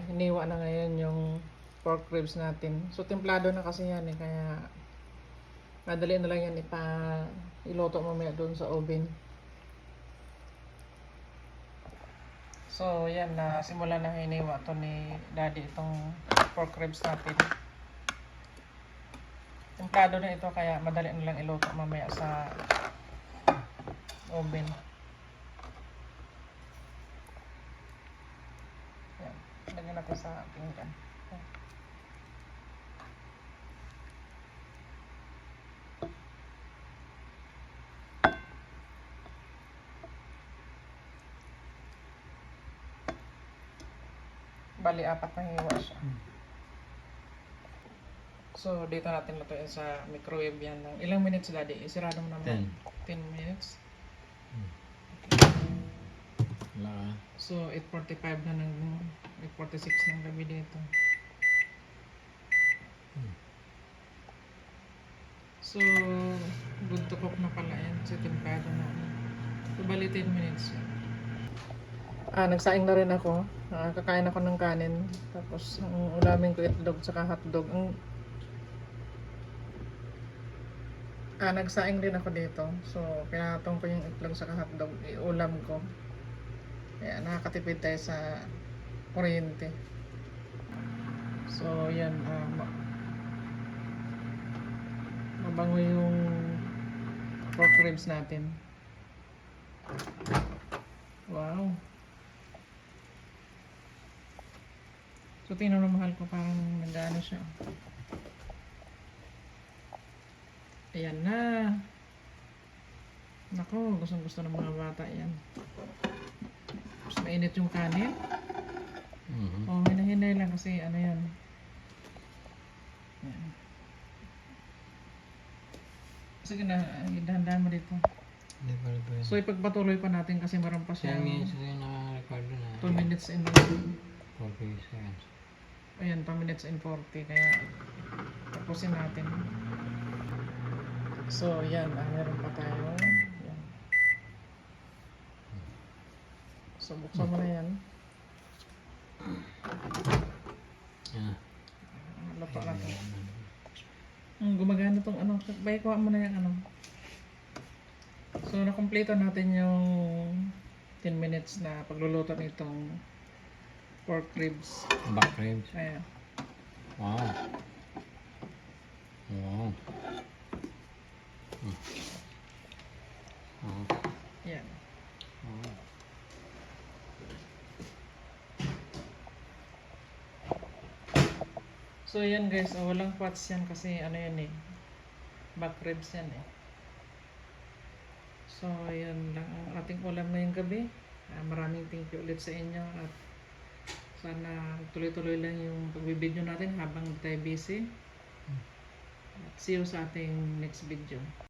hiniwa na ngayon yung pork ribs natin. So templado na kasi yan eh, kaya madali na lang yan iluto mamaya doon sa oven. So yan na simula na hiniwa to ni Daddy itong pork ribs natin. Templado na ito kaya madali na lang iluto mamaya sa oven. Yan, lagyan natin sa pinggan. Bali, 4 na hiwa siya. So, dito natin lutuin sa microwave yan ng ilang minutes, Daddy? Isirado mo naman. 10 minutes. Wala. So, 8:45 na 8:46 ng gabi dito. So, good to cook na pala yan. Kasi templado na. So, bali 10 minutes yan. Nagsaing na rin ako. Kakain ako ng kanin. Tapos, ang ulamin ko itlog tsaka hotdog. Nagsaing din ako dito. So, pinatong ko yung itlog tsaka hotdog. Iulam ko. Kaya nakakatipid tayo sa kuryente. So, yan. Mabango yung pork ribs natin. Wow. So, tingnan mo, mahal ko, parang nag-ano siya. Ayan na. Nako, gustong-gusto ng mga bata yan. Tapos mainit yung kanin. Oh, hinahinay lang kasi ano yan. Ayan. Sige na, dahan-dahan mo dito. So, ipagpatuloy pa natin kasi meron pa siyang 2 minutes and 40 seconds. Ayan, 2 minutes and 40. Kaya, tapusin natin. So, yan. Meron pa tayo. Yan. So, buksan mo na yan. Luto na ito. Gumagana itong ano. Bay, kuha mo na yung ano. So, nakompleto natin yung 10 minutes na pagluluto nitong pork ribs. Back ribs. Ayan. Wow. Wow. Yan. So, yan guys. Walang fats yan kasi ano yan eh. Back ribs yan eh. So, yan lang ang ating ulam ngayong gabi. Maraming thank you ulit sa inyo at sana tuloy-tuloy lang yung pagbibideo natin habang tayo busy. At see you sa ating next video.